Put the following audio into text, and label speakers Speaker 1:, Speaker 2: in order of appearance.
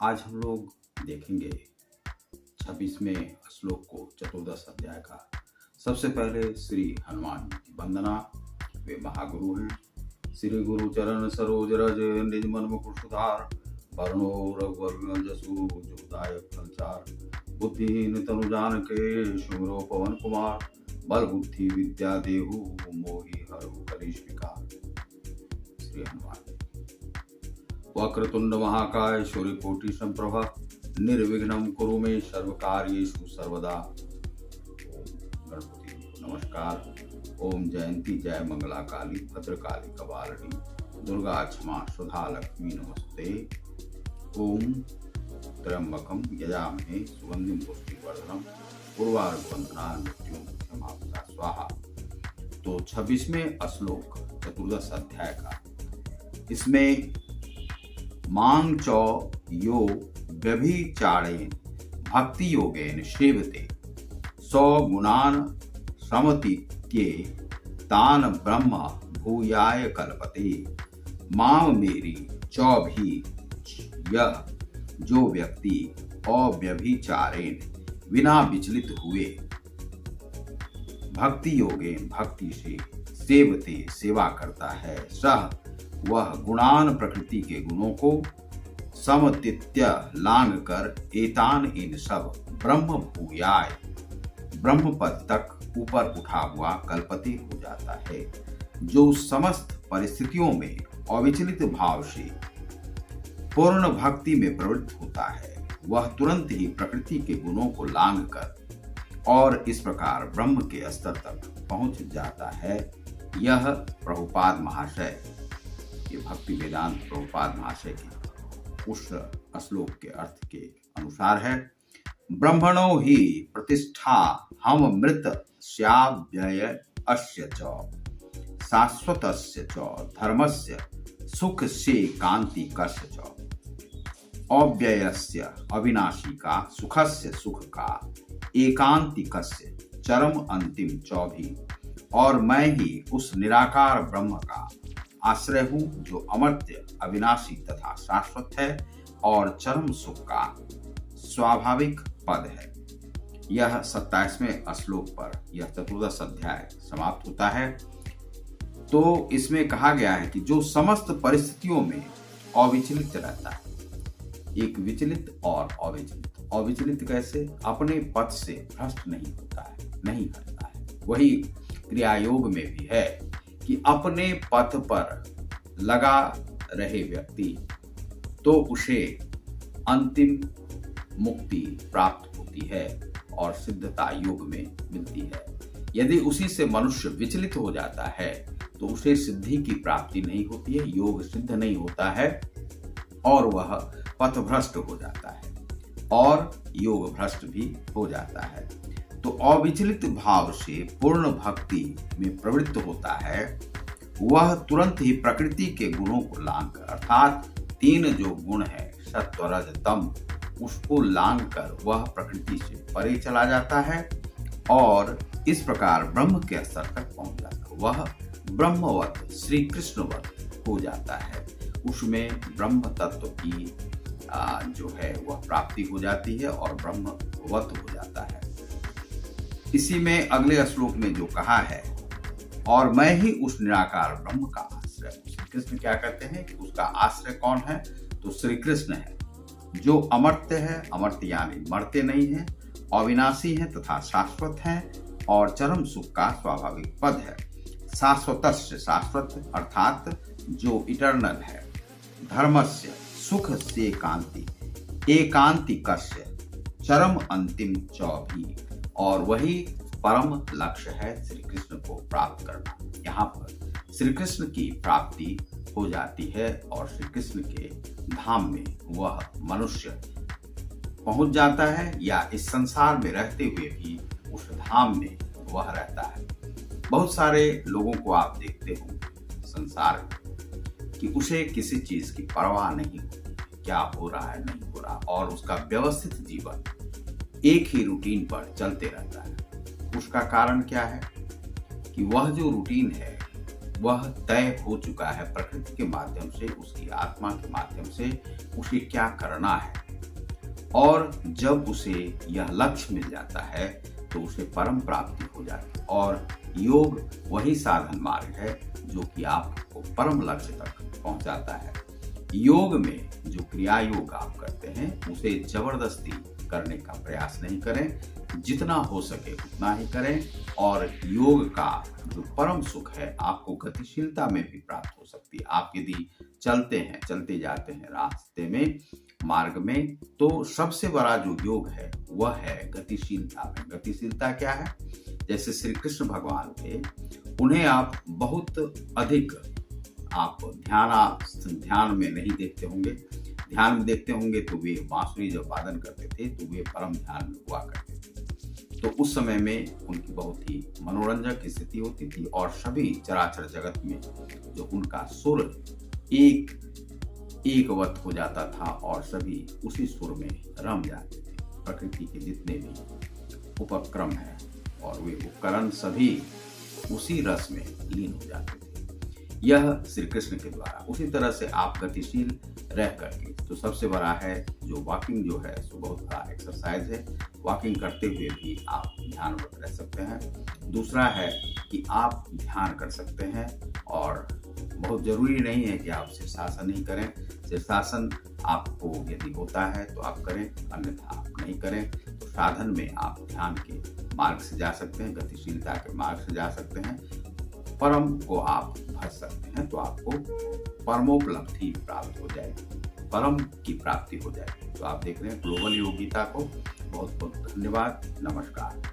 Speaker 1: आज हम लोग देखेंगे 26वें श्लोक को, चतुर्दश अध्याय का। सबसे पहले श्री हनुमान जी की वंदना। वे महागुरु हैं। श्री गुरु चरण सरोज रज निज मन मुकुर सुधार, वर्णो रघुवर जसु जोदायक फलचार। बुद्धिहीन तनु जानके सुमिरो पवन कुमार, बल बुद्धि विद्या देहु मोहि हरहु कलेश विकार। श्री हनुमान। वक्रतुंड महाकाय सूर्यकोटि संप्रभा, निर्विघ्नं कुरु मे सर्व कार्येषु सर्वदा। ओम गणपति को नमस्कार। ओम जयंती जय मंगला काली भद्रकाली कपालिनी, दुर्गा क्षमा सुधा लक्ष्मी नमस्ते। ओम त्र्यंबकं यजामहे सुगंधिं पुष्टिवर्धनम्, उर्वारुकबन्धना मृत्युंजयमामृता स्वाहा। तो 26वें श्लोक चतुर्दश अध्याय का। इसमें मांग चौ यो व्यभिचारेण भक्ति योगेन सेवते, सौ गुणान समतीत्ये तान ब्रह्म भूयाय कल्पते। माम मेरी चौभी यह जो व्यक्ति अव्यभिचारेण बिना विचलित हुए भक्ति योगेन भक्ति से सेवते सेवा करता है, सह वह गुणान प्रकृति के गुणों को समतित्य लांग कर एतान इन सब ब्रह्म भूयाय ब्रह्म पद तक ऊपर उठा हुआ कल्पते हो जाता है। जो समस्त परिस्थितियों में अविचलित भाव से पूर्ण भक्ति में प्रवृत्त होता है, वह तुरंत ही प्रकृति के गुणों को लांग कर और इस प्रकार ब्रह्म के स्तर तक पहुंच जाता है। यह प्रभुपाद महाशय, ये भक्ति वेदांत प्रभुपाद महाशय के उस श्लोक के अर्थ के अनुसार है। ब्रह्मणो ही प्रतिष्ठा हम मृत स्याव्यय अस्य च, शाश्वतस्य च धर्मस्य सुख से कांति कस्य च। अव्ययस्य अविनाशी का सुखस्य सुख का एकांतिकस्य चरम अंतिम चौभी। और मैं ही उस निराकार ब्रह्म का आश्रय हूँ जो अमर्त्य अविनाशी तथा शाश्वत है और चरम सुख का स्वाभाविक पद है। यह 27वें श्लोक पर यह चतुर्दश अध्याय समाप्त होता है। तो इसमें कहा गया है कि जो समस्त परिस्थितियों में अविचलित रहता है, एक विचलित और अविचलित। अविचलित कैसे? अपने पथ से भ्रष्ट नहीं होता है, नहीं करता है। वही क्रिया योग में भी है कि अपने पथ पर लगा रहे व्यक्ति तो उसे अंतिम मुक्ति प्राप्त होती है और सिद्धता योग में मिलती है। यदि उसी से मनुष्य विचलित हो जाता है तो उसे सिद्धि की प्राप्ति नहीं होती है, योग सिद्ध नहीं होता है और वह पथभ्रष्ट हो जाता है और योग भ्रष्ट भी हो जाता है। तो अविचलित भाव से पूर्ण भक्ति में प्रवृत्त होता है, वह तुरंत ही प्रकृति के गुणों को लांग कर, अर्थात तीन जो गुण है सत्व रज तम, उसको लांग कर वह प्रकृति से परे चला जाता है और इस प्रकार ब्रह्म के स्तर तक पहुंच जाता है। वह ब्रह्मवत श्री कृष्णवत हो जाता है। उसमें ब्रह्म तत्व की जो है वह प्राप्ति हो जाती है और ब्रह्मवत हो जाता है। इसी में अगले श्लोक में जो कहा है, और मैं ही उस निराकार ब्रह्म का आश्रय। श्री कृष्ण क्या कहते हैं कि उसका आश्रय कौन है? तो श्री कृष्ण है, जो अमर्त्य है, अमर्त्य यानी मरते नहीं है, अविनाशी है तथा शाश्वत है और चरम सुख का स्वाभाविक पद है। शाश्वतस्य शाश्वत अर्थात जो इटर्नल है, धर्मस्य सुख से कांति, एकांतिकस्य चरम अंतिम चौभी। और वही परम लक्ष्य है श्री कृष्ण को प्राप्त करना। यहाँ पर श्री कृष्ण की प्राप्ति हो जाती है और श्री कृष्ण के धाम में वह मनुष्य पहुंच जाता है या इस संसार में रहते हुए भी उस धाम में वह रहता है। बहुत सारे लोगों को आप देखते हो संसार में कि उसे किसी चीज की परवाह नहीं होती, क्या हो रहा है नहीं हो रहा, और उसका व्यवस्थित जीवन एक ही रूटीन पर चलते रहता है। उसका कारण क्या है कि वह जो रूटीन है वह तय हो चुका है प्रकृति के माध्यम से, उसकी आत्मा के माध्यम से उसे क्या करना है। और जब उसे यह लक्ष्य मिल जाता है तो उसे परम प्राप्ति हो जाती है। और योग वही साधन मार्ग है जो कि आपको परम लक्ष्य तक पहुंचाता है। योग में जो क्रिया योग आप करते हैं उसे जबरदस्ती करने का प्रयास नहीं करें, जितना हो सके उतना ही करें। और योग का जो परम सुख है आपको गतिशीलता में भी प्राप्त हो सकती है। आप यदि चलते जाते हैं रास्ते में, मार्ग में, तो सबसे बड़ा जो योग है वह है गतिशीलता में। गतिशीलता क्या है? जैसे श्री कृष्ण भगवान थे, उन्हें आप बहुत अधिक आप ध्यान में नहीं देखते होंगे। ध्यान में देखते होंगे तो वे बांसुरी जब वादन करते थे तो वे परम ध्यान में हुआ करते थे। तो उस समय में उनकी बहुत ही मनोरंजक स्थिति होती थी और सभी चराचर जगत में जो उनका सुर एकवत हो जाता था और सभी उसी सुर में रम जाते थे। प्रकृति के जितने भी उपक्रम हैं और वे उपकरण सभी उसी रस में लीन हो जाते थे। यह श्री कृष्ण के द्वारा। उसी तरह से आप गतिशील रह करके, तो सबसे बड़ा है जो वॉकिंग जो है सो बहुत बड़ा एक्सरसाइज है। वॉकिंग करते हुए भी आप ध्यानरत रह सकते हैं। दूसरा है कि आप ध्यान कर सकते हैं और बहुत जरूरी नहीं है कि आप शीर्षासन ही करें। शीर्षासन आपको यदि होता है तो आप करें, अन्यथा आप नहीं करें। तो साधन में आप ध्यान के मार्ग से जा सकते हैं, गतिशीलता के मार्ग से जा सकते हैं, परम को आप भज सकते हैं, तो आपको परमोपलब्धि प्राप्त हो जाएगी, परम की प्राप्ति हो जाएगी। तो आप देख रहे हैं ग्लोबल योग गीता को। बहुत बहुत धन्यवाद। नमस्कार।